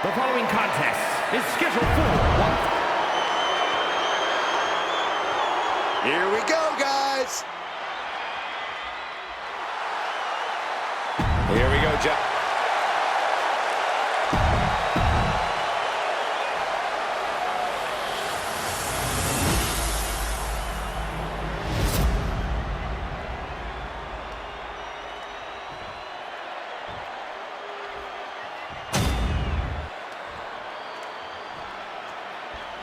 The following contest is scheduled for one. Here we go, guys. Here we go, Jeff.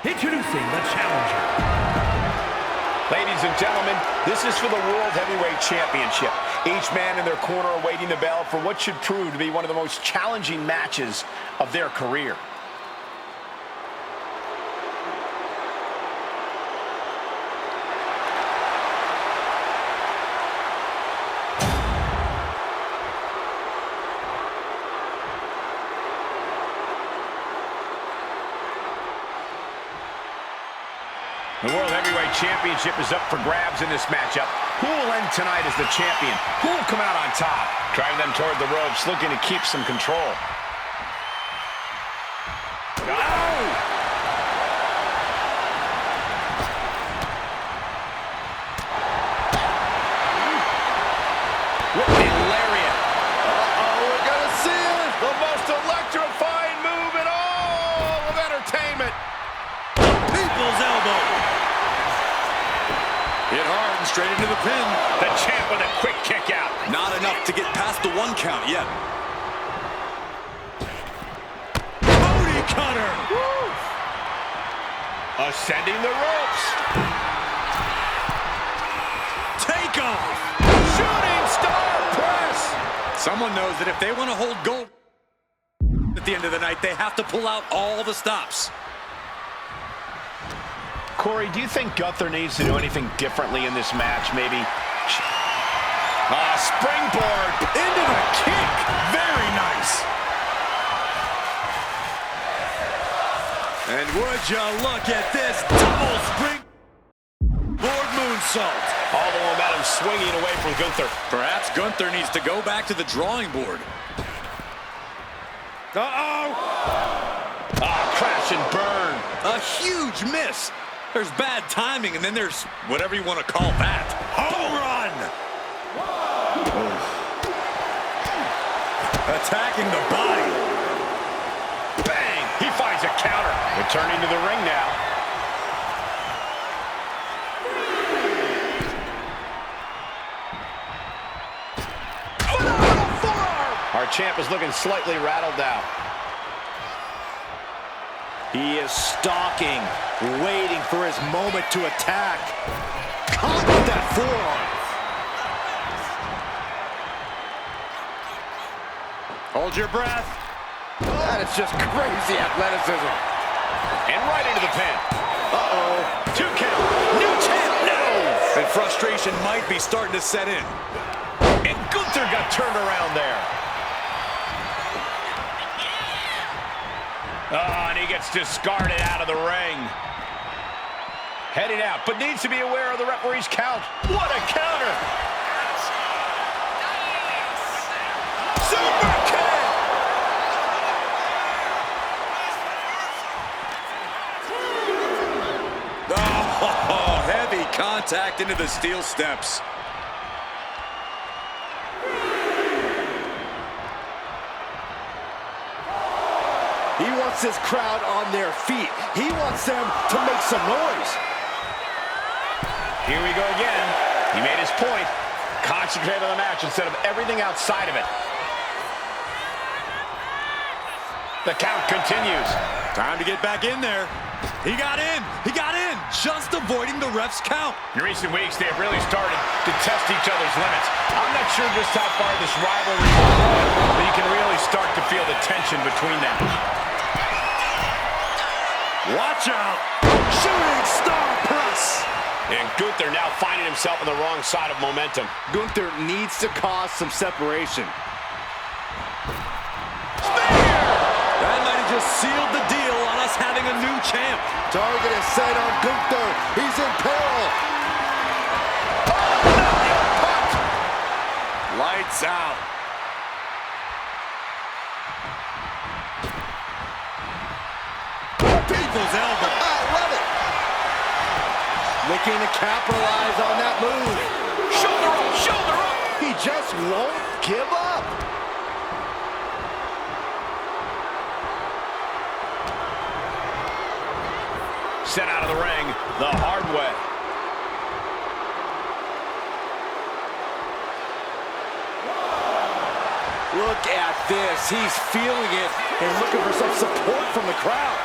Introducing the challenger. Ladies and gentlemen, this is for the World Heavyweight Championship. Each man in their corner awaiting the bell for what should prove to be one of the most challenging matches of their career. The World Heavyweight Championship is up for grabs in this matchup. Who will end tonight as the champion? Who will come out on top? Driving them toward the ropes, looking to keep some control. Oh! Whipping lariat. Uh-oh, we're gonna see it. The most electrifying move in all of entertainment. People's elbow. Hit hard and straight into the pin. The champ with a quick kick out. Not enough to get past the 1 count yet. Booty cutter. Woo. Ascending the ropes. Take off. Shooting star press. Someone knows that if they want to hold gold at the end of the night, they have to pull out all the stops. Corey, do you think Gunther needs to do anything differently in this match? Maybe springboard Into the kick. Very nice. And would you look at this double springboard moonsault. all the momentum swinging away from Gunther. Perhaps Gunther needs to go back to the drawing board. Uh-oh. Crash and burn. A huge miss. There's bad timing, and then there's whatever you want to call that. Home run! Attacking the body. Bang! He finds a counter. Returning to the ring now. Oh, forearm! Our champ is looking slightly rattled now. He is stalking, waiting for his moment to attack. Caught with that forearm. Hold your breath. That is just crazy athleticism. And right into the pin. Uh-oh. 2 count. New champ. No! And frustration might be starting to set in. And Gunther got turned around there. And he gets discarded out of the ring. Heading out, but needs to be aware of the referee's count. What a counter! Super kick! Oh, heavy contact into the steel steps. He wants his crowd on their feet. He wants them to make some noise. Here we go again. He made his point. Concentrate on the match instead of everything outside of it. The count continues. Time to get back in there. He got in. He got in. Just avoiding the ref's count. In recent weeks, they have really started to test each other's limits. I'm not sure just how far this rivalry will go, but you can really start to feel the tension between them. Watch out. Shooting star press. And Gunther now finding himself on the wrong side of momentum. Gunther needs to cause some separation. That might have just sealed the deal on us having a new champ. Target is set on Gunther. He's in peril. Lights out. Devil's elbow. I love it. Looking to capitalize on that move. Shoulder up, shoulder up. He just won't give up. Sent out of the ring the hard way. Look at this. He's feeling it and looking for some support from the crowd.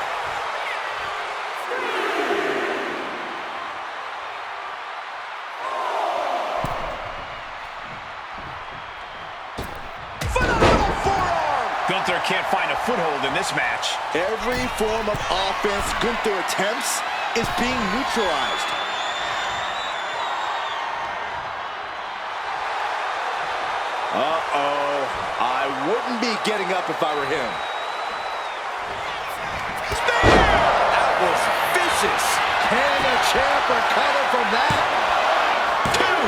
Phenomenal forearm! Gunther can't find a foothold in this match. Every form of offense Gunther attempts is being neutralized. Uh-oh. I wouldn't be getting up if I were him. That was vicious. Can the champ recover from that? Two.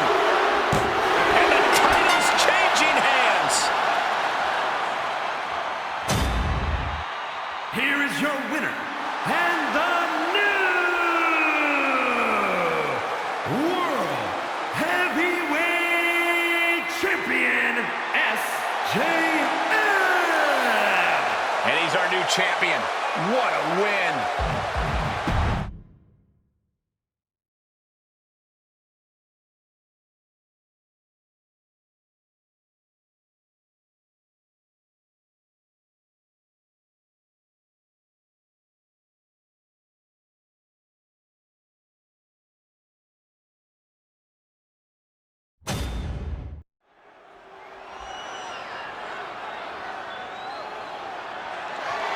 And the title's changing hands. Here is your winner, and the new World Heavyweight Champion, SJM! And he's our new champion. What a win.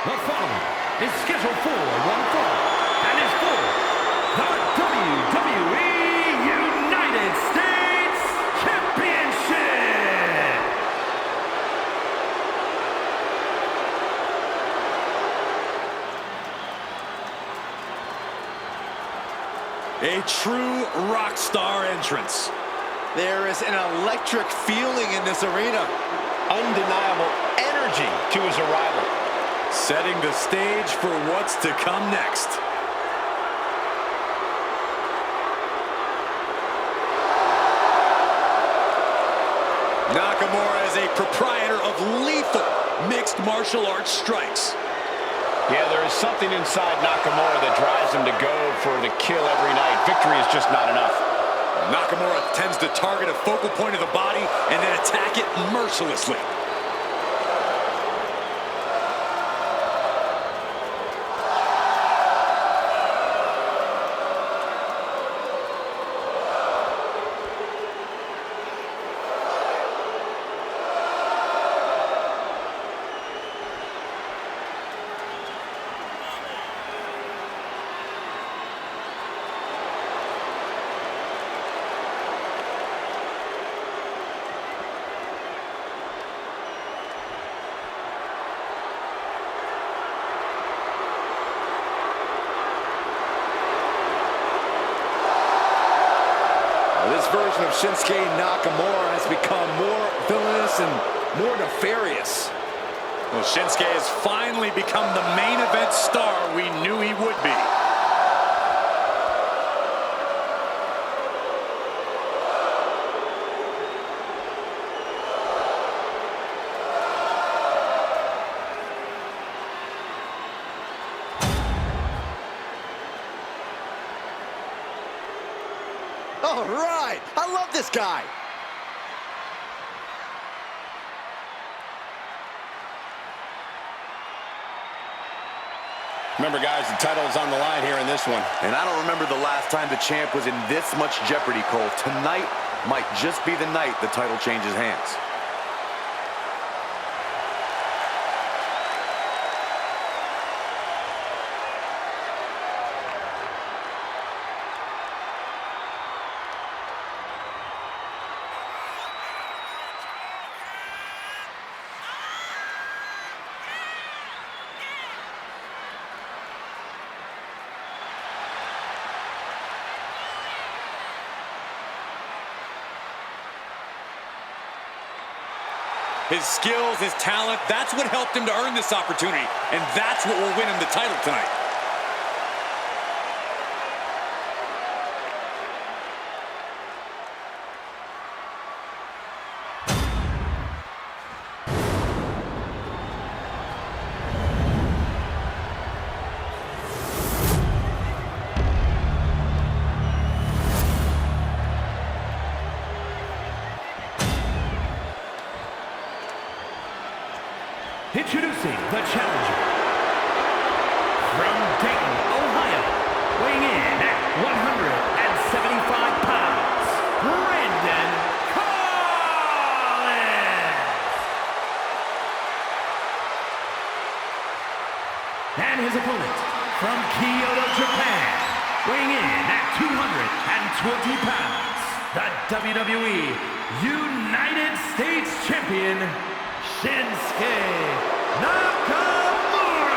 The following is scheduled for one fall and is for the WWE United States Championship. A true rock star entrance. There is an electric feeling in this arena. Undeniable energy to his arrival. Setting the stage for what's to come next. Nakamura is a proprietor of lethal mixed martial arts strikes. Yeah, there is something inside Nakamura that drives him to go for the kill every night. Victory is just not enough. Nakamura tends to target a focal point of the body and then attack it mercilessly. This version of Shinsuke Nakamura has become more villainous and more nefarious. Well, Shinsuke has finally become the main event star we knew he would be. All right, I love this guy. Remember, guys, the title is on the line here in this one. And I don't remember the last time the champ was in this much jeopardy, Cole. Tonight might just be the night the title changes hands. His skills, his talent, that's what helped him to earn this opportunity. And that's what will win him the title tonight. Introducing the challenger from Dayton, Ohio, weighing in at 175 pounds, Brandon Collins. And his opponent from Kyoto, Japan, weighing in at 220 pounds, the WWE United States Champion, Shinsuke Nakamura.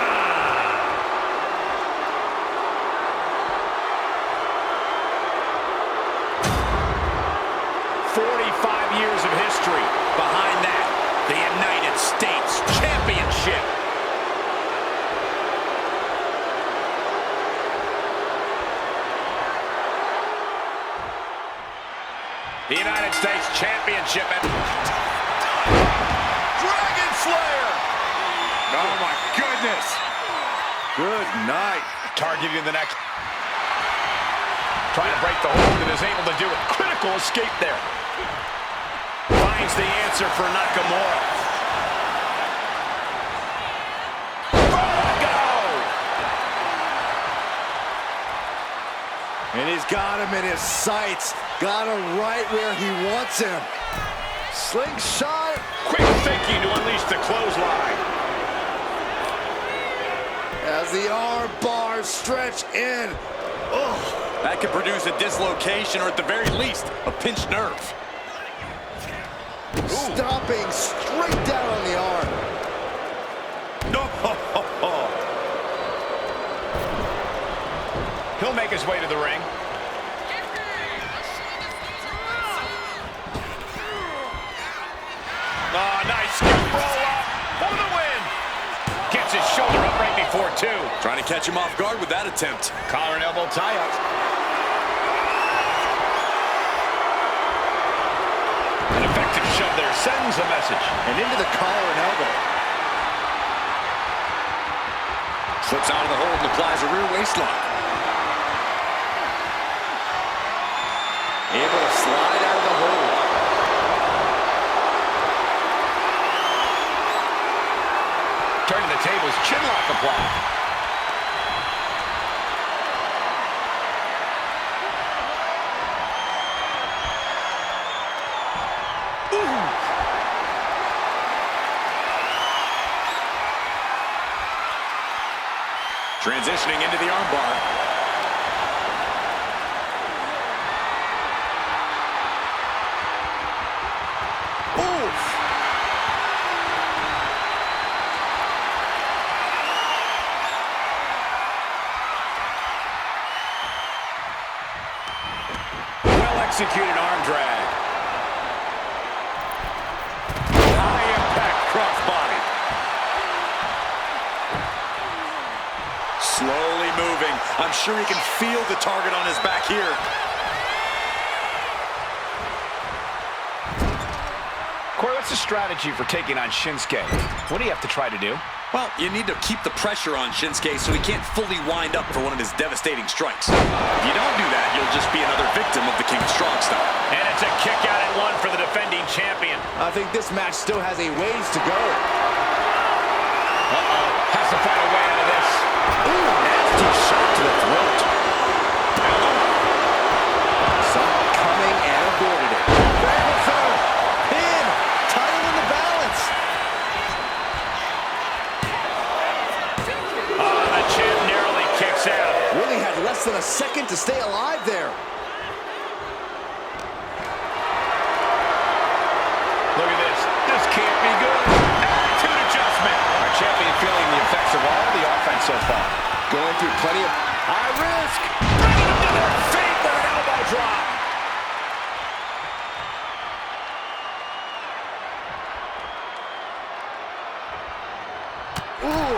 45 years of history behind that, the United States Championship. The United States Championship. Dragon Slayer! Oh my goodness! Good night. Targeting the next. Trying to break the hold and is able to do it. Critical escape there. Finds the answer for Nakamura. And he's got him in his sights. Got him right where he wants him. Slingshot. Quick thinking to unleash the clothesline. As the arm bars stretch in. Oh. That could produce a dislocation or at the very least, a pinched nerve. Stomping straight down on the arm. No. He'll make his way to the ring. Oh, nice scoop roll up for the win. Gets his shoulder up right before two. Trying to catch him off guard with that attempt. Collar and elbow tie up. An effective shove there sends a message. And into the collar and elbow. Slips out of the hold and applies a rear waistlock. Able to slide out of the hold. Turning the tables, chinlock applied. Transitioning into the armbar. Oof. Well-executed arm drag. High impact crossbody. Slowly moving. I'm sure he can feel the target on his back here. Corey, what's the strategy for taking on Shinsuke? What do you have to try to do? Well, you need to keep the pressure on Shinsuke so he can't fully wind up for one of his devastating strikes. If you don't do that, you'll just be another victim of the King of Strong Style. And it's a kick out at one for the defending champion. I think this match still has a ways to go. Has to find a way out of this. Ooh, nasty shot to the throat. Saw it coming and avoided it. Pin, title in the balance. The champ narrowly kicks out. Really had less than a second to stay alive there. Look at this. This can't be good. Attitude adjustment. Our champion feeling the effects of all the offense so far. Going through plenty of high risk. Bringing him to their feet with an elbow drop. Ooh.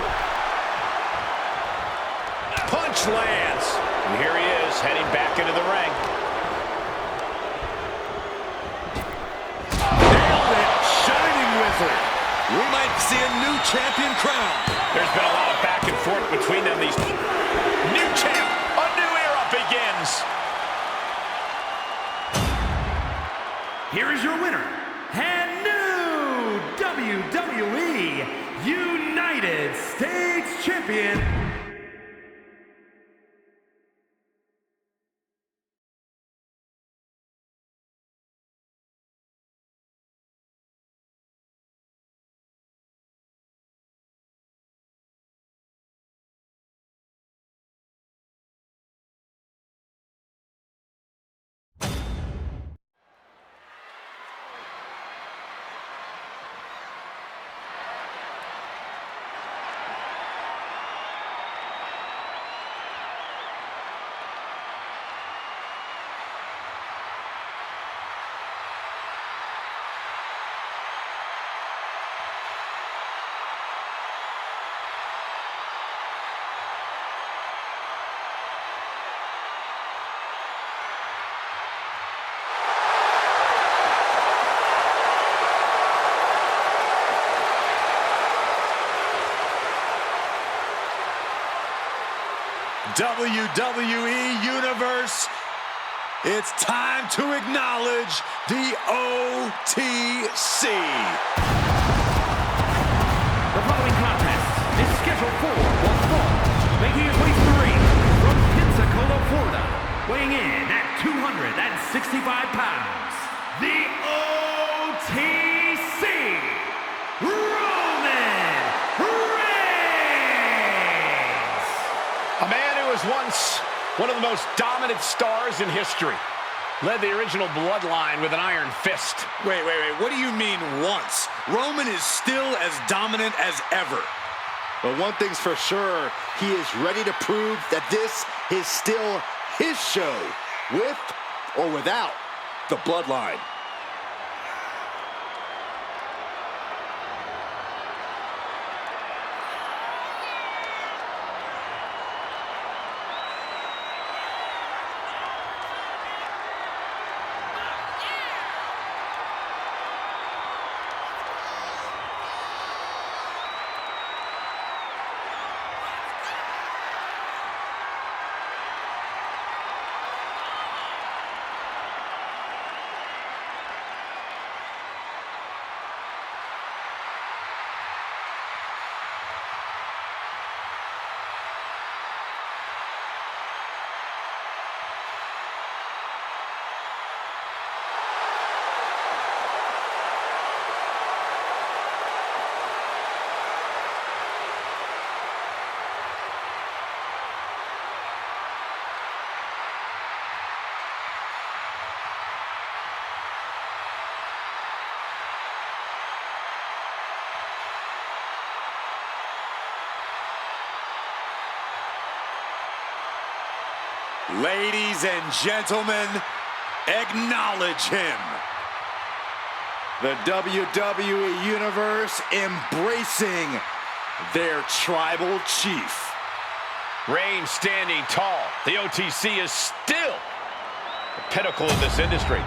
Punch lands. And here he is, heading back into the ring. Nailed it. Shining Wizard. We might see a new champion crown. There's been a lot of back and forth between them. These new champ, a new era begins. Here is your winner, and new WWE United States Champion, WWE Universe, it's time to acknowledge the OTC. the following contest is scheduled for one fall, making his way to the ring from Pensacola, Florida, weighing in at 265 pounds, the OTC, Roman Reigns! A man who was once one of the most dominant stars in history. Led the original bloodline with an iron fist. Wait. What do you mean once? Roman is still as dominant as ever. But one thing's for sure, he is ready to prove that this is still his show, with or without the bloodline. Ladies and gentlemen, acknowledge him. The WWE Universe embracing their tribal chief. Reigns standing tall. The OTC is still the pinnacle of this industry.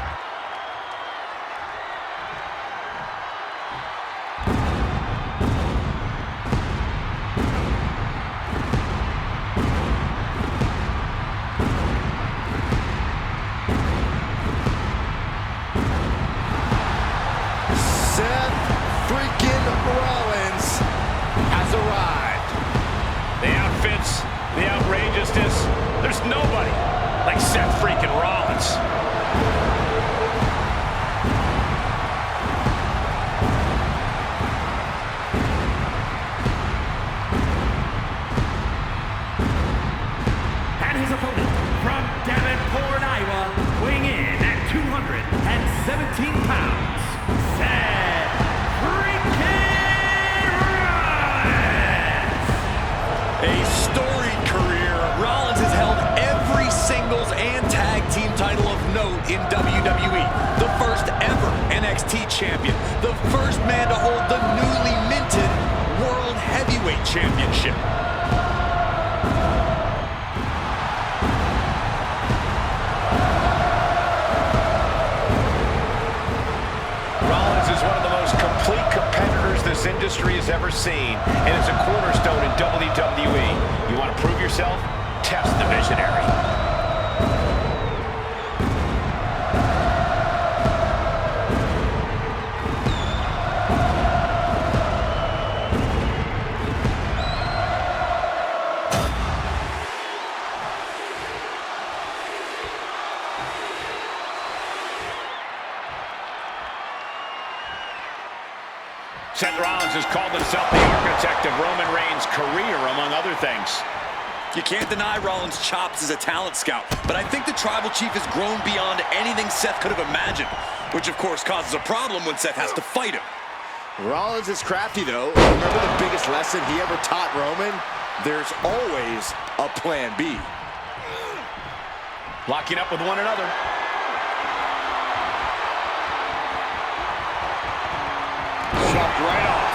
The outrageousness. There's nobody like Seth freaking Rollins. And his opponent from Davenport, Iowa, weighing in at 217 pounds, Seth freaking Rollins! A storied career. Rollins has held every singles and tag team title of note in WWE. The first ever NXT champion. The first man to hold the newly minted World Heavyweight Championship. Rollins is one of the most complete competitors this industry has ever seen, and is a cornerstone in WWE. You want to prove yourself? Test the visionary. Seth Rollins has called himself the architect of Roman Reigns' career, among other things. You can't deny Rollins' chops as a talent scout, but I think the Tribal Chief has grown beyond anything Seth could have imagined, which of course causes a problem when Seth has to fight him. Rollins is crafty, though. Remember the biggest lesson he ever taught Roman? There's always a plan B. Locking up with one another. Shoved right off.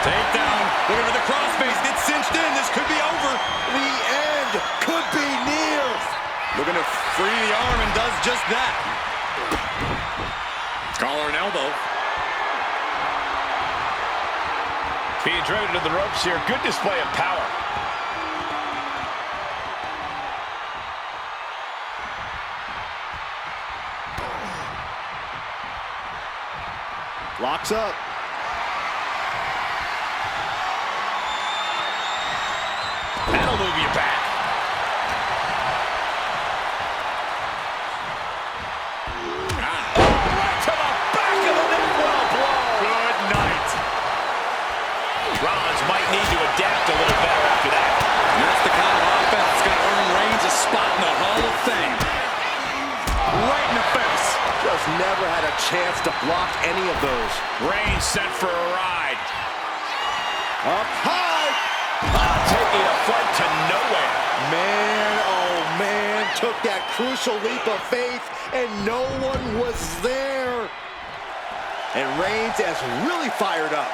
Takedown. Looking for the crossface. Gets cinched in. This could be over. The end could be near. Looking to free the arm and does just that. Collar and elbow. Being driven to the ropes here. Good display of power. Locks up. That'll move you back. Right to the back of the neck. What a blow. Good night. Rollins might need to adapt a little better after that. And that's the kind of offense that's going to earn Reigns a spot in the Hall of Fame. Right in the face. Just never had a chance to block any of those. Reigns sent for a ride. Up high. Taking a flight to nowhere. Man, oh man, took that crucial leap of faith and no one was there. And Reigns is really fired up.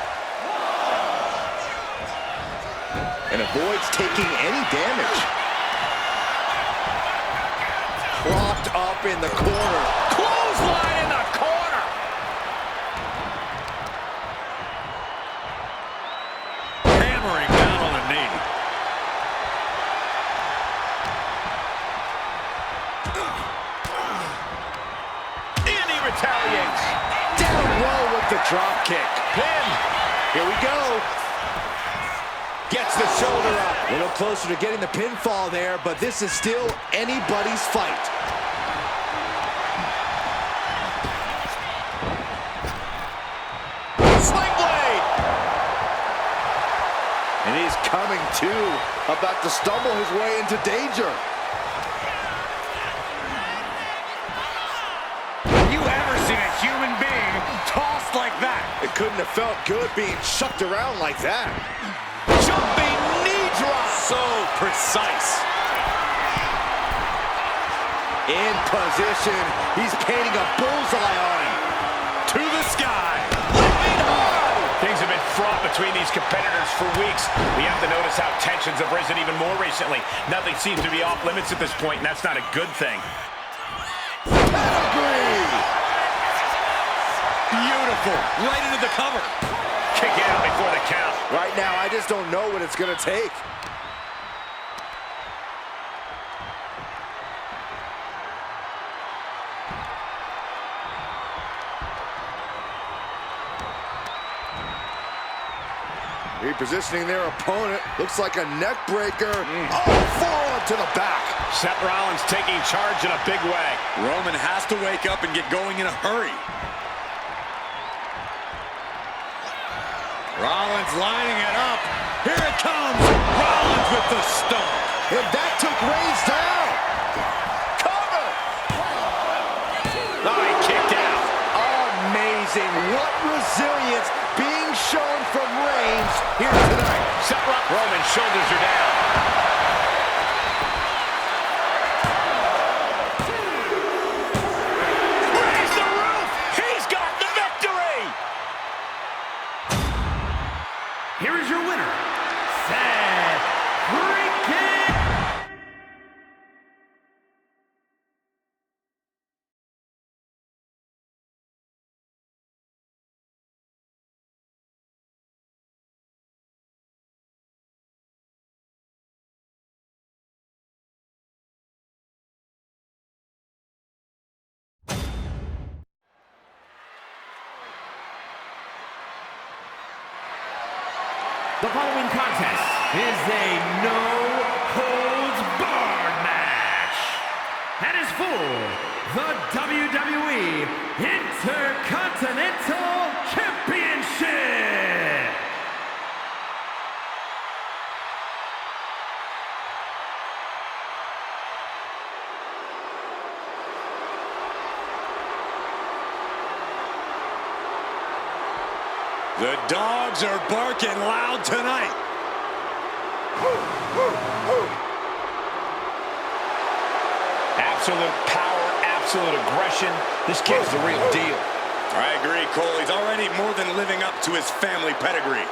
And avoids taking any damage. Propped up in the corner. Clothesline in the corner. Hammering down on the knee. And he retaliates. Down low with the drop kick. Pin. Here we go. Gets the shoulder up. A little closer to getting the pinfall there, but this is still anybody's fight. Sling blade. And he's coming to, about to stumble his way into danger. Have you ever seen a human being tossed like that? It couldn't have felt good being shucked around like that. Jumping knee drop. So precise. In position, he's painting a bullseye on him. To the sky. Living hard. Things have been fraught between these competitors for weeks. We have to notice how tensions have risen even more recently. Nothing seems to be off limits at this point, and that's not a good thing. Pedigree! Beautiful. Right into the cover. Kick out before the count. Right now, I just don't know what it's going to take. Repositioning their opponent. Looks like a neck breaker. Oh, forearm to the back. Seth Rollins taking charge in a big way. Roman has to wake up and get going in a hurry. Rollins lining it up. Here it comes. Rollins with the stomp. And that took Reigns down. Cover. Oh, he kicked out. Amazing. What resilience being shown from Reigns here tonight. Seth Roman's shoulders are down. Raise the roof. He's got the victory. Here is your winner, Seth freaking The following contest is a no-holds-barred match and is for the WWE Intercontinental Championship. The dogs are barking loud tonight. Absolute power, absolute aggression. This kid's the real deal. I agree, Cole. He's already more than living up to his family pedigree.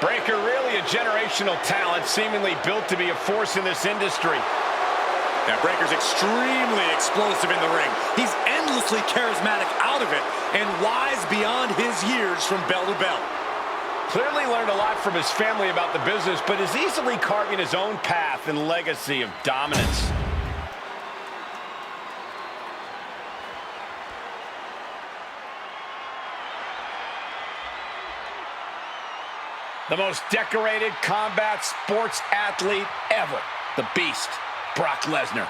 Breakker, really a generational talent, seemingly built to be a force in this industry. Now, Breakker's extremely explosive in the ring. He's endlessly charismatic out of it and wise beyond his years from bell to bell. Clearly learned a lot from his family about the business, but is easily carving his own path and legacy of dominance. The most decorated combat sports athlete ever. The Beast, Brock Lesnar.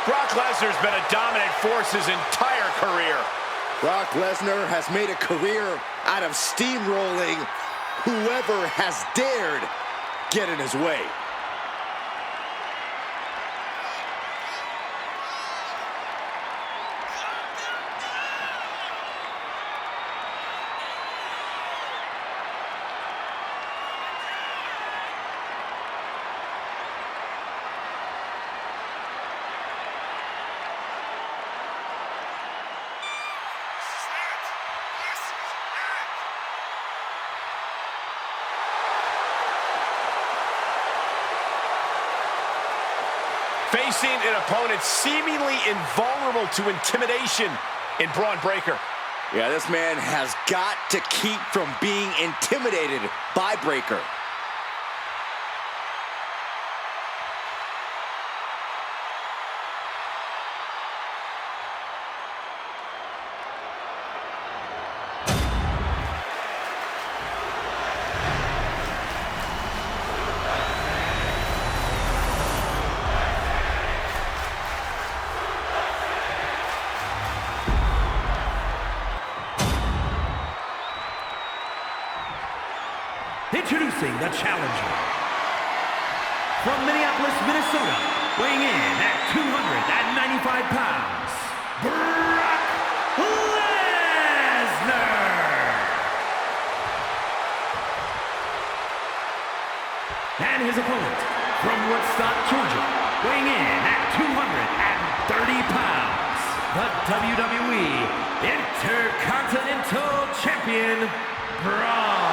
Brock Lesnar's been a dominant force his entire career. Brock Lesnar has made a career out of steamrolling whoever has dared get in his way. Facing an opponent seemingly invulnerable to intimidation in Bron Breakker. Yeah, this man has got to keep from being intimidated by Breakker. Introducing the challenger. From Minneapolis, Minnesota, weighing in at 295 pounds, Brock Lesnar. And his opponent, from Woodstock, Georgia, weighing in at 230 pounds, the WWE Intercontinental Champion, Bron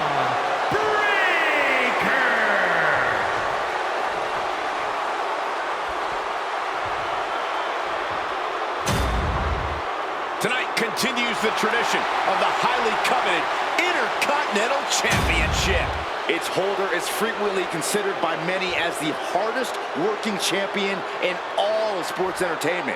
Tonight continues the tradition of the highly coveted Intercontinental Championship. Its holder is frequently considered by many as the hardest working champion in all of sports entertainment.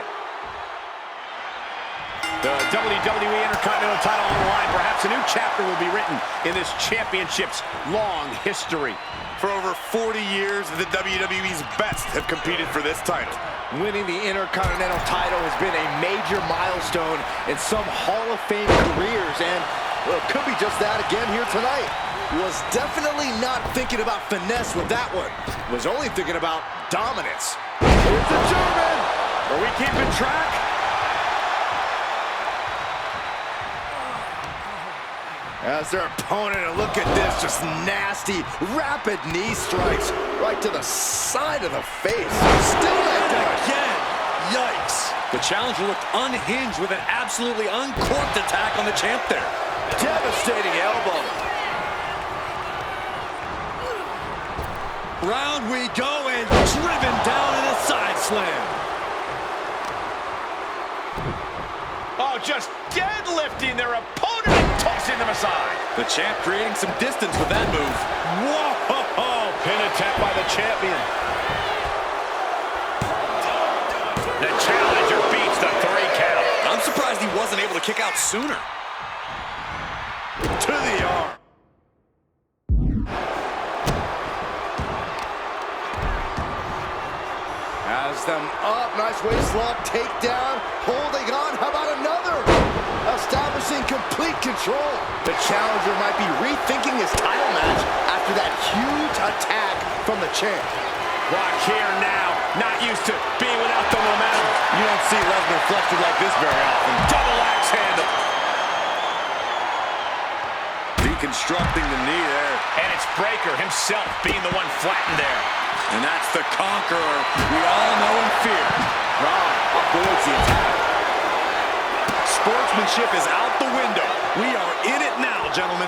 The WWE Intercontinental title on the line. Perhaps a new chapter will be written in this championship's long history. For over 40 years, the WWE's best have competed for this title. Winning the Intercontinental title has been a major milestone in some Hall of Fame careers, and well, it could be just that again here tonight. Was definitely not thinking about finesse with that one. Was only thinking about dominance. Here's the German! Are we keeping track? As their opponent, and look at this, just nasty, rapid knee strikes right to the side of the face. Still not done. Again, yikes. The challenger looked unhinged with an absolutely uncorked attack on the champ there. Devastating elbow. Round we go, and driven down in a side slam. Oh, just deadlifting their opponent and tossing them aside. The champ creating some distance with that move. Whoa! Pin attack by the champion. The challenger beats the 3 count. I'm surprised he wasn't able to kick out sooner. To the arm. Has them up. Nice waist lock, takedown, holding on. How about another? Establishing complete control. The challenger might be rethinking his title match after that huge attack from the champ. Brock here now, not used to being without the momentum. You don't see Lesnar flustered like this very often. Double axe handle. Deconstructing the knee there. And it's Breakker himself being the one flattened there. And that's the conqueror we all know and fear. Braun avoids the attack. Sportsmanship is out the window. We are in it now, gentlemen.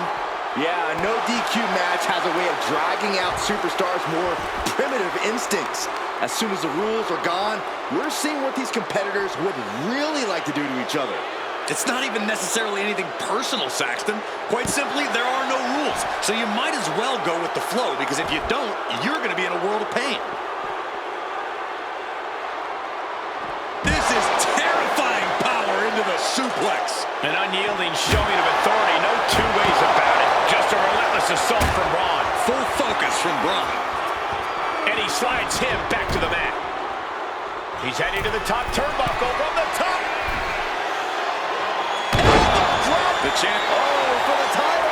Yeah, a no DQ match has a way of dragging out superstars' more primitive instincts. As soon as the rules are gone, we're seeing what these competitors would really like to do to each other. It's not even necessarily anything personal, Saxton. Quite simply, there are no rules. So you might as well go with the flow, because if you don't, you're going to be in a world of pain. This is terrifying power into the suplex. An unyielding showing of authority, no two ways about it. Just a relentless assault from Braun. Full focus from Braun. And he slides him back to the mat. He's heading to the top turnbuckle from the top. The champ. Oh, for the title!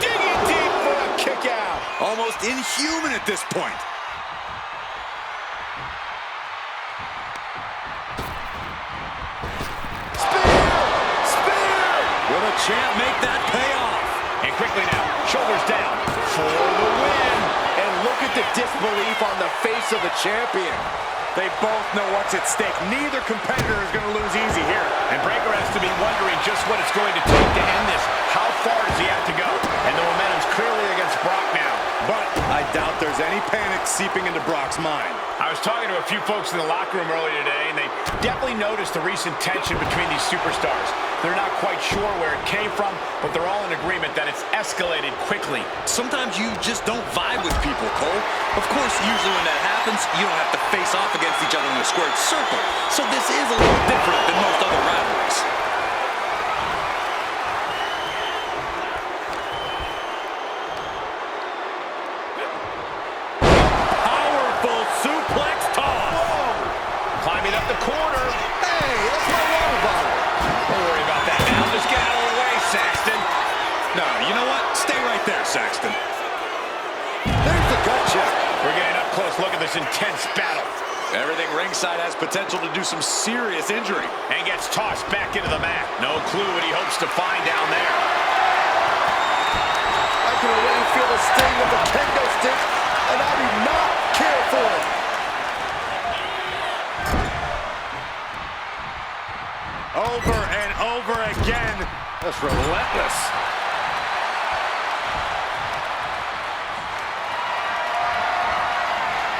Digging deep for a kick out. Almost inhuman at this point. Spear! Will the champ make that pay off? And quickly now, shoulders down for the win. And look at the disbelief on the face of the champion. They both know what's at stake. Neither competitor is going to lose easy here. And Breakker has to be wondering just what it's going to take to end this. How far does he have to go? And the momentum's clearly against Brock now. But I doubt there's any panic seeping into Brock's mind. I was talking to a few folks in the locker room earlier today, and they definitely noticed the recent tension between these superstars. They're not quite sure where it came from, but they're all in agreement that it's escalated quickly. Sometimes you just don't vibe with people, Cole. Of course, usually when that happens, you don't have to face off against each other in a squared circle. So this is a little different than most other rivalries. Powerful suplex toss. Climbing up the corner. Hey, that's my water bottle. Don't worry about that now. Just get out of the way, Saxton. No, you know what? Stay right there, Saxton. There's the gut check. We're getting up close. Look at this intense battle. Everything ringside has potential to do some serious injury. And gets tossed back into the mat. No clue what he hopes to find down there. I can already feel the sting of the kendo stick, and I do not care for it. Over and over again. That's relentless.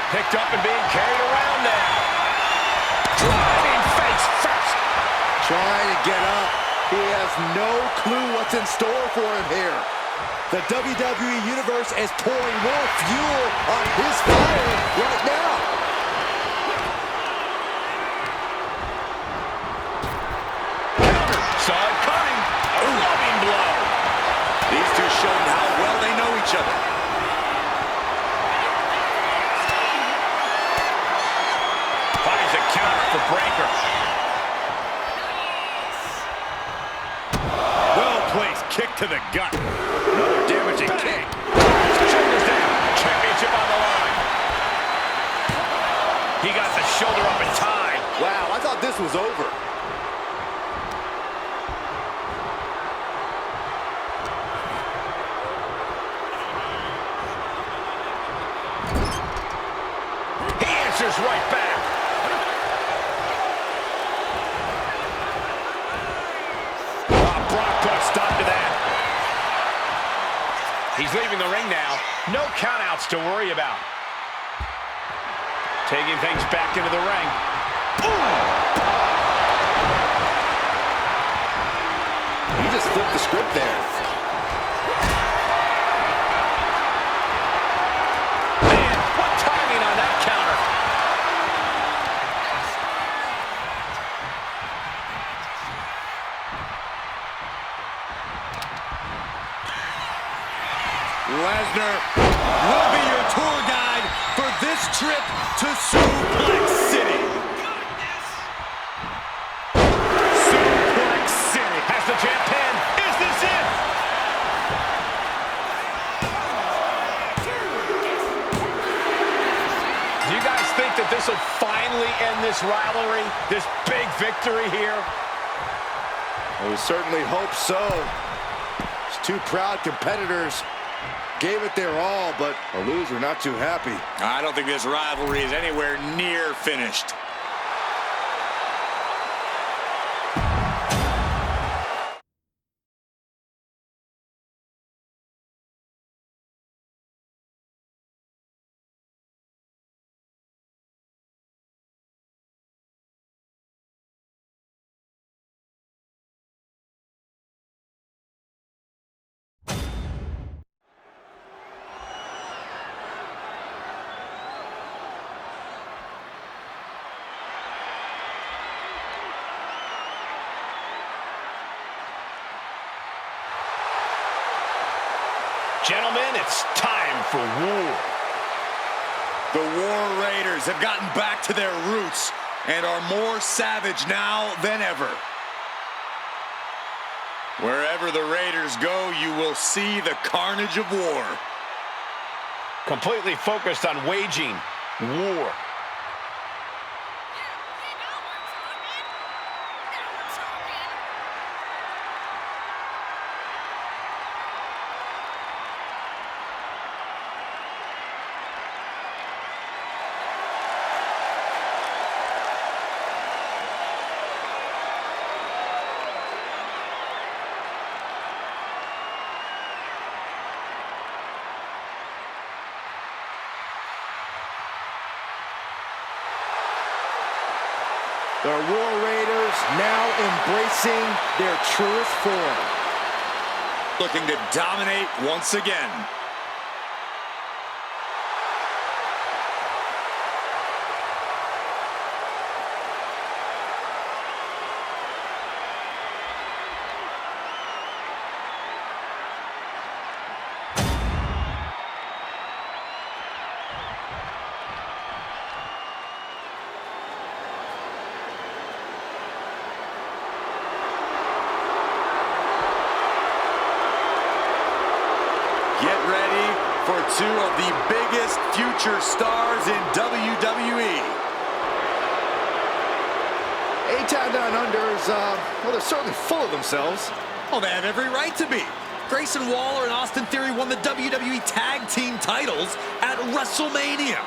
Picked up and being carried around now. Driving face first. Trying to get up. He has no clue what's in store for him here. The WWE Universe is pouring more fuel on his fire right now. Counter. Saw it coming. A loving blow. These two showing how well they know each other. Finds a counter for Breakker. Well-placed kick to the gut. Another damaging kick. Shoulders down. Championship on the line. He got the shoulder up in time. Wow, I thought this was over. He answers right back. Brock put a stop to that. He's leaving the ring now. No countouts to worry about. Taking things back into the ring. He just flipped the script there. Lesnar will be your tour guide for this trip to Suplex City. Suplex City has the champ pin. Is this it? Do you guys think that this will finally end this rivalry? This big victory here? We certainly hope so. These two proud competitors gave it their all, but the loser not too happy. I don't think this rivalry is anywhere near finished. Gentlemen, it's time for war. The War Raiders have gotten back to their roots and are more savage now than ever. Wherever the Raiders go, you will see the carnage of war. Completely focused on waging war. The War Raiders now embracing their truest form. Looking to dominate once again. Get ready for two of the biggest future stars in WWE. A-Town Down Under is, well, they're certainly full of themselves. Oh, they have every right to be. Grayson Waller and Austin Theory won the WWE Tag Team titles at WrestleMania.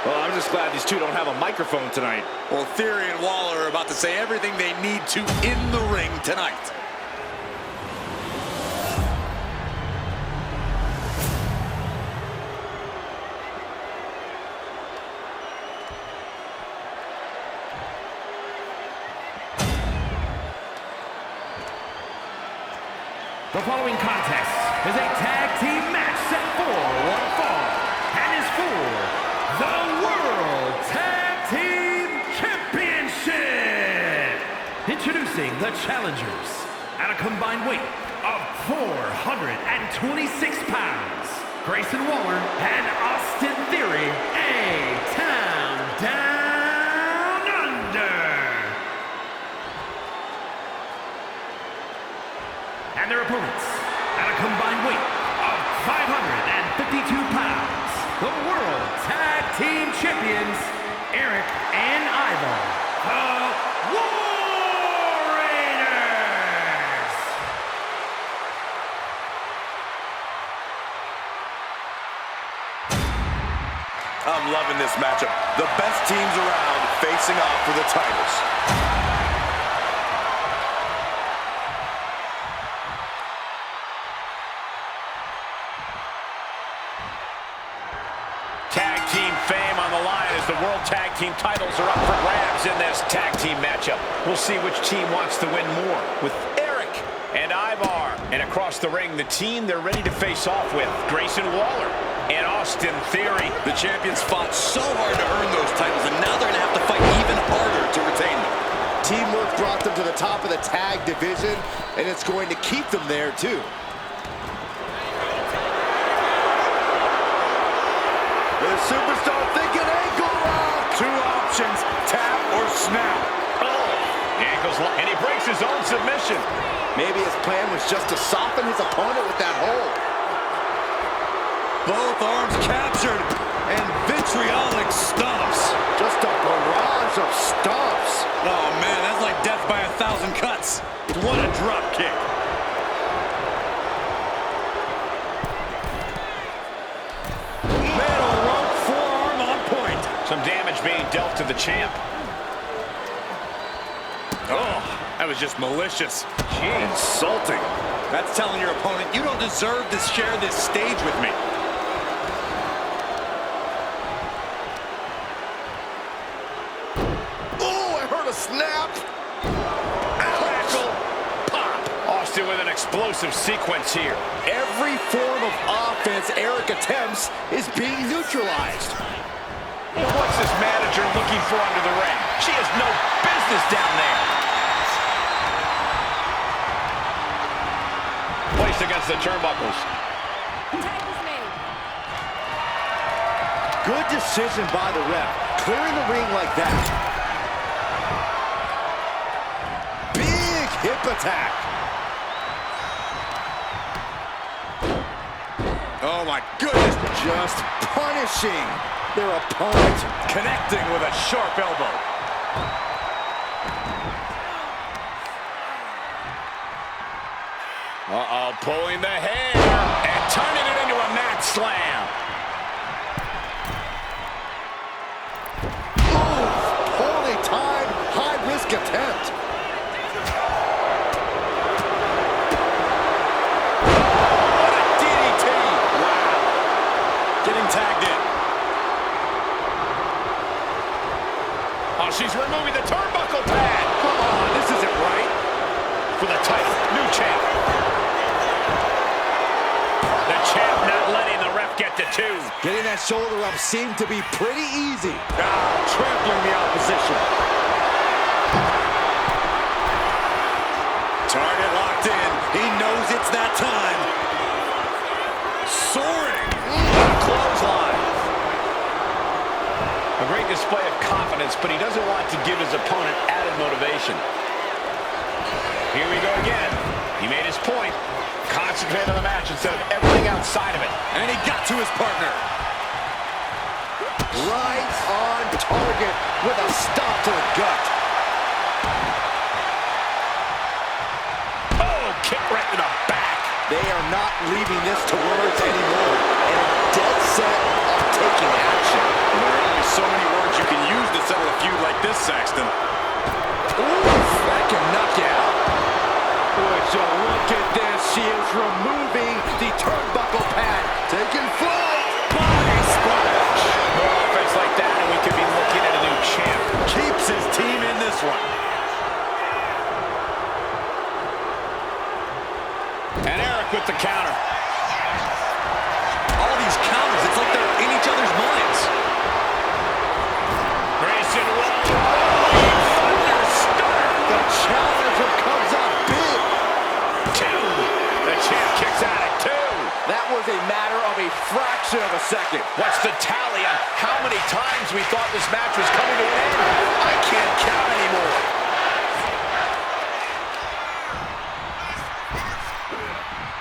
Well, I'm just glad these two don't have a microphone tonight. Well, Theory and Waller are about to say everything they need to in the ring tonight. The following contest is a tag team match set for one fall and is for the World Tag Team Championship. Introducing the challengers at a combined weight of 426 pounds, Grayson Waller and Austin Theory, A-Town Down Under. And their opponents, at a combined weight of 552 pounds, the World Tag Team Champions, Eric and Ivar, the War Raiders. this matchup. The best teams around facing off for the titles. Tag team fame on the line as the World Tag Team titles are up for grabs in this tag team matchup. We'll see which team wants to win more with Eric and Ivar. And across the ring, the team they're ready to face off with, Grayson Waller and Austin Theory. The champions fought so hard to earn those titles, and now they're going to have to fight even harder to retain them. Teamwork brought them to the top of the tag division, and it's going to keep them there, too. The superstar thinking ankle lock. Two options, tap or snap. Oh, the ankle's locked, and he breaks his own submission. Maybe his plan was just to soften his opponent with that hold. Both arms captured, and vitriolic stomps. Just a barrage of stomps. Oh, man, that's like death by 1,000 cuts. What a drop kick. Middle rope forearm on point. Some damage being dealt to the champ. Oh, that was just malicious. Jeez. Insulting. That's telling your opponent, you don't deserve to share this stage with me. Snap. Crackle. Pop. Austin with an explosive sequence here. Every form of offense Eric attempts is being neutralized. Well, what's this manager looking for under the ring? She has no business down there. Placed against the turnbuckles. Good decision by the ref. Clearing the ring like that. Hip attack. Oh my goodness. Just punishing their opponent. Connecting with a sharp elbow. Uh-oh, pulling the hair and turning it into a mat slam. Ooh, poorly timed, high-risk attempt. Tagged in. Oh, she's removing the turnbuckle pad. Come on, this isn't right. For the title, new champ. The champ not letting the ref get to two. Getting that shoulder up seemed to be pretty easy. Trampling the opposition. Target locked in. He knows it's that time. Soaring. Clothesline. A great display of confidence, but he doesn't want to give his opponent added motivation. Here we go again. He made his point. Concentrate on the match instead of everything outside of it. And he got to his partner. Right on target with a stop to the gut. Oh, kick right to the back. They are not leaving this to words anymore, and dead set on taking action. There are only so many words you can use to settle a feud like this, Saxton. Oof, that can knock you out. Would you look at this? She is removing the turnbuckle pad. Taking flight. Body splash. More offense like that, and we could be looking at a new champ. Keeps his team in this one. And Eric with the counter. All these counters, it's like they're in each other's minds. Grayson Waller. Thunderstorm. The challenger comes up big. Two. The champ kicks out at two. That was a matter of a fraction of a second. What's the tally on how many times we thought this match was coming to an end? I can't count anymore.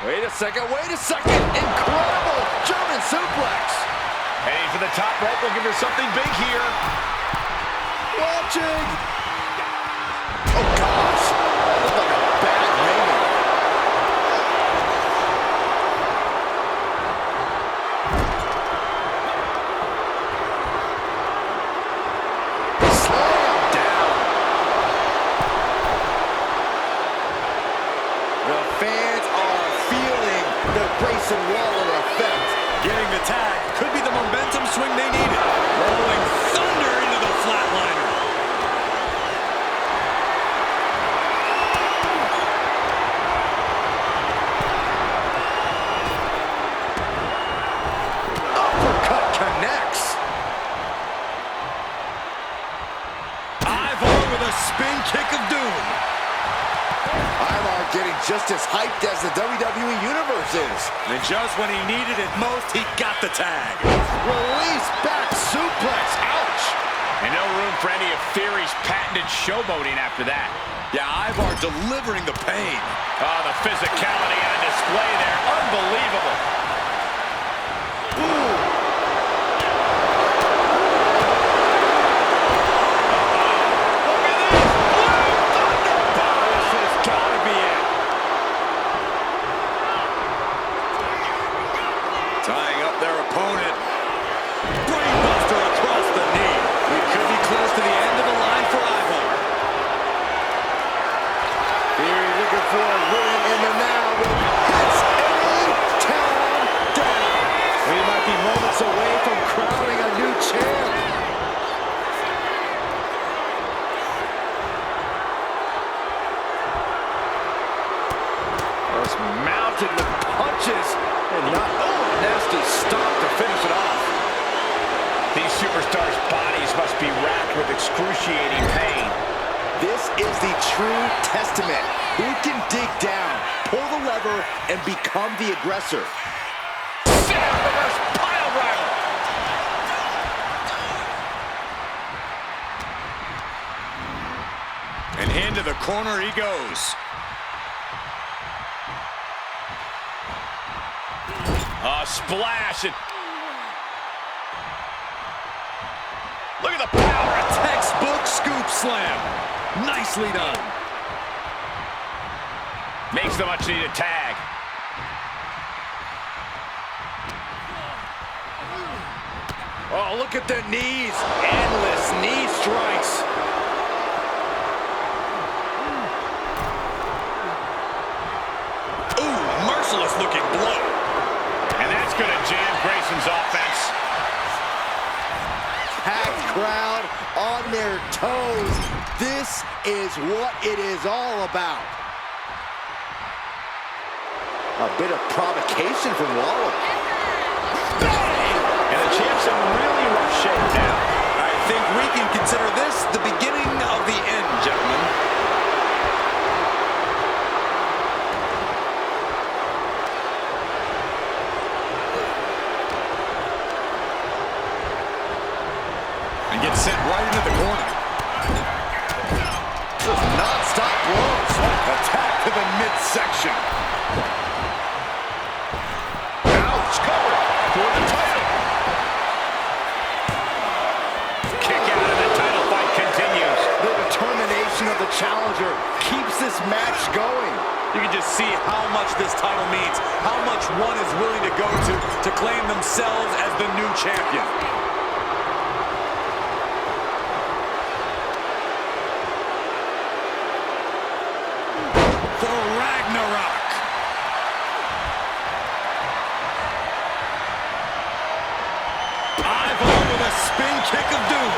Wait a second, wait a second. Incredible German suplex. Heading for the top rope, looking for something big here. Watching. Oh, gosh. That looked like a bad landing. swing they needed. Rolling thunder into the flatliner. Uppercut connects. Ivar with a spin kick of doom. Ivar getting just as hyped as the WWE Universe is. And just when he needed it most, he got the tag. Release back suplex. Ouch. And no room for any of Theory's patented showboating after that. Yeah, Ivar delivering the pain. Oh, the physicality on display there. Unbelievable. Tying up their opponent. Brainbuster across the knee. We could be close to the end of the line for Ivar. Here looking for a win in the now. Hits A-Town down. We might be moments away from crowning a new champ. Was mounted with punches and not nasty stop to finish it off. These superstars' bodies must be racked with excruciating pain. This is the true testament. Who can dig down, pull the lever, and become the aggressor? Sam reverse pile driver. And into the corner he goes. A splash. And look at the power. A textbook scoop slam. Nicely done. Makes the much needed tag. Oh, look at the knees. Endless knee strikes. Ooh, merciless looking blow. And that's going to jam Grayson's offense. Packed crowd on their toes. This is what it is all about. A bit of provocation from Waller. And the champ's in really rough shape now. I think we can consider this the beginning of the end, gentlemen. And gets sent right into the corner. Just non-stop blows. Attack to the midsection. Ouch, cover for the title. Kick out and the title fight continues. The determination of the challenger keeps this match going. You can just see how much this title means, how much one is willing to go to claim themselves as the new champion. For Ragnarok. Ivar with a spin kick of doom.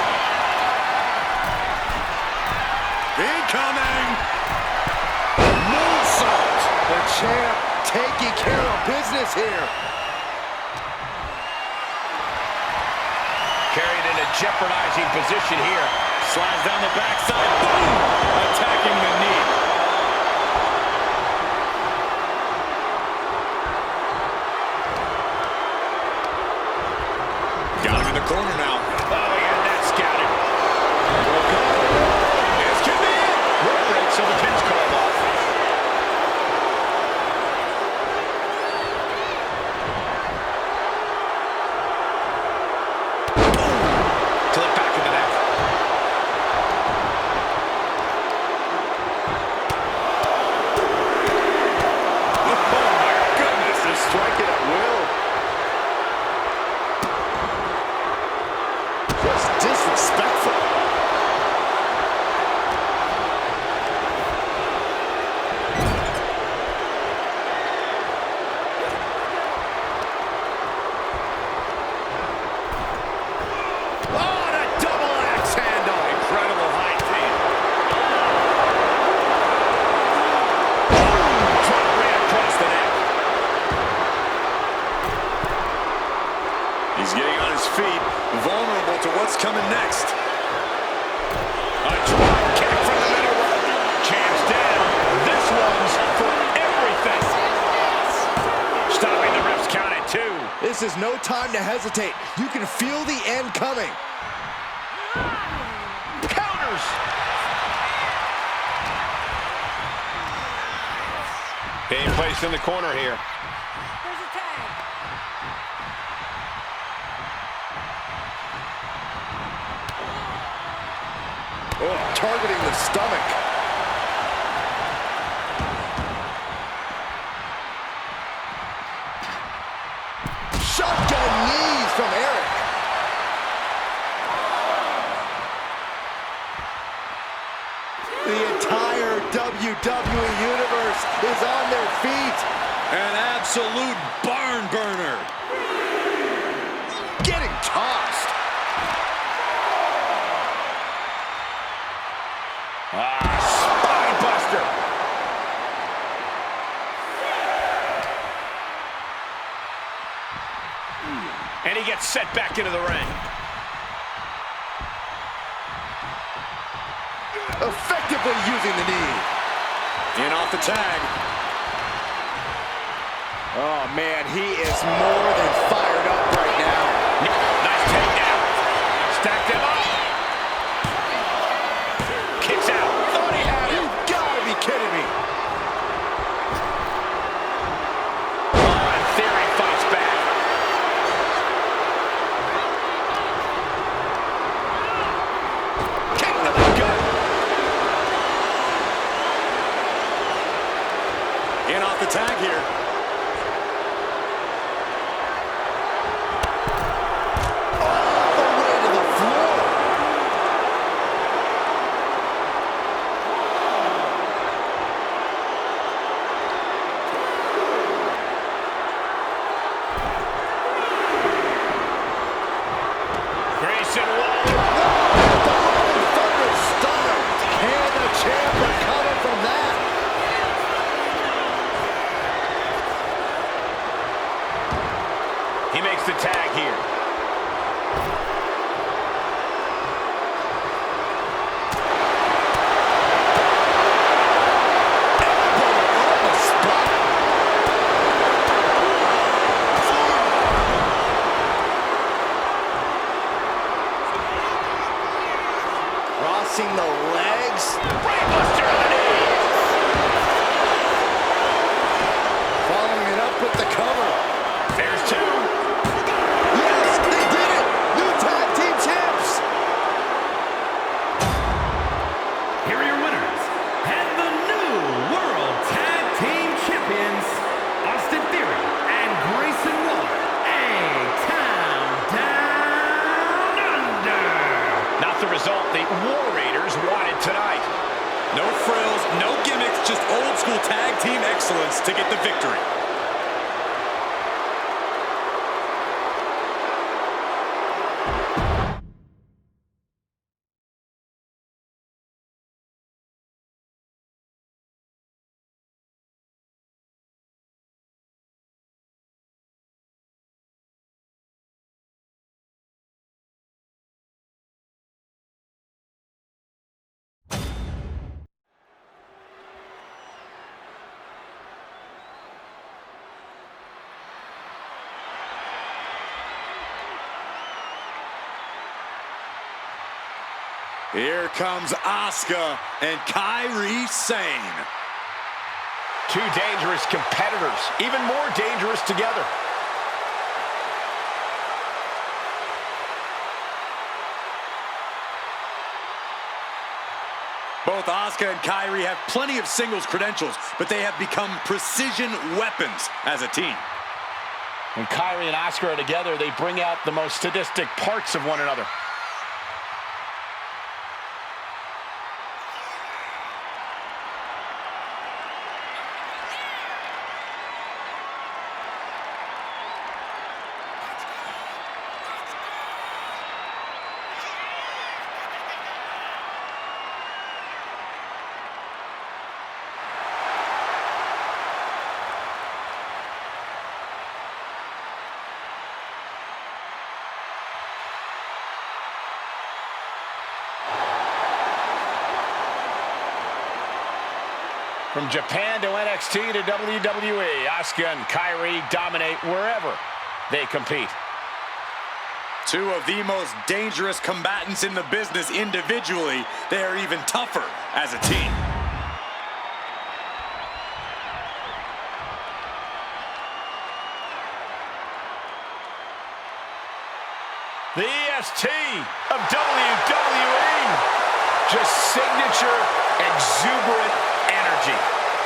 Incoming. Moonsault. The champ taking care of business here. Carried in a jeopardizing position here. Slides down the backside. Boom! Attacking the knee. Got him in the corner now. Oh, he had that scouted. This could be it. Rope break, so the pin's called off. To the back of the neck. coming next. A drop kick from the middle rope. Champ's down. This one's for everything. Stopping the ref's count at 2. This is no time to hesitate. You can feel the end coming. Counters. Being placed in the corner here. There's a tag. Oh, targeting the stomach. Shotgun knees from Eric. The entire WWE Universe is on their feet. An absolute barn burner. Getting tossed. Spine buster. And he gets set back into the ring. Effectively using the knee. In off the tag. Oh, man, he is more than fired up right now. Nice takedown. Stacked him up. Kicks out. Thought he had it. You gotta be kidding me. Oh, and Theory fights back. Kick to the gut. In off the tag here. Grayson Waller. Can the champ recover from that? He makes the tag here. Crossing the legs. Brainbuster on the knee. Following it up with the cover. There's 2. Yes, they did it! New tag team champs! Here are your winners, and the new World Tag Team Champions, Austin Theory and Grayson Waller, A-Town Down Under. Not the result the War Raiders wanted tonight. No frills, no gimmicks, just old school tag team excellence to get the victory. Here comes Asuka and Kairi Sane. 2 dangerous competitors, even more dangerous together. Both Asuka and Kairi have plenty of singles credentials, but they have become precision weapons as a team. When Kairi and Asuka are together, they bring out the most sadistic parts of one another. From Japan to NXT to WWE, Asuka and Kairi dominate wherever they compete. Two of the most dangerous combatants in the business individually. They are even tougher as a team. The EST of WWE. Just signature, exuberant energy.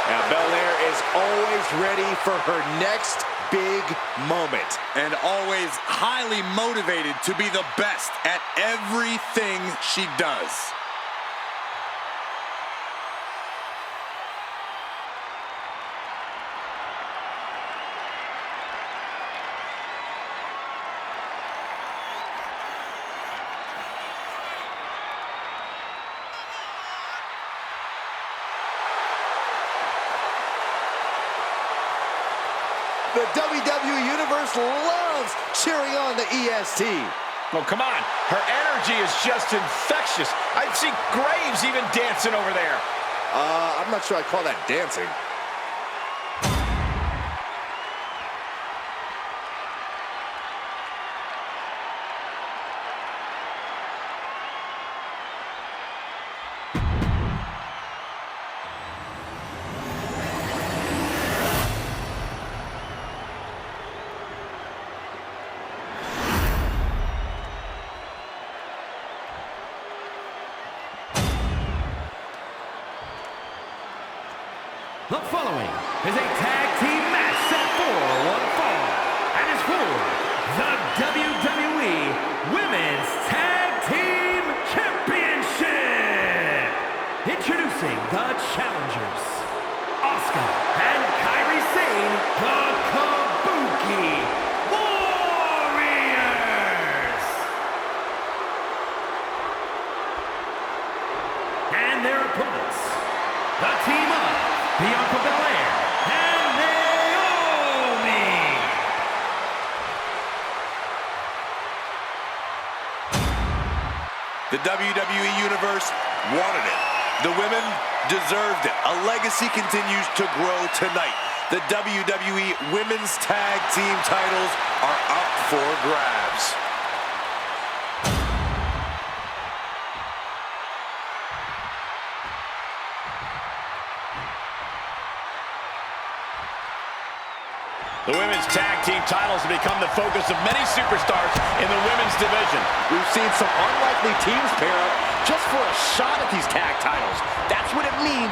Now, Belair is always ready for her next big moment. And always highly motivated to be the best at everything she does. The WWE Universe loves cheering on the EST. Oh, come on. Her energy is just infectious. I see Graves even dancing over there. I'm not sure I'd call that dancing. The following is a tag team match set for one fall and is for the WWE Women's Tag Team Championship. Introducing the challengers, Asuka and Kairi Sane, the Kabuki Warriors. And their opponents, the team of Bianca Belair and Naomi. The WWE Universe wanted it. The women deserved it. A legacy continues to grow tonight. The WWE Women's Tag Team titles are up for grabs. The women's tag team titles have become the focus of many superstars in the women's division. We've seen some unlikely teams pair up just for a shot at these tag titles. That's what it means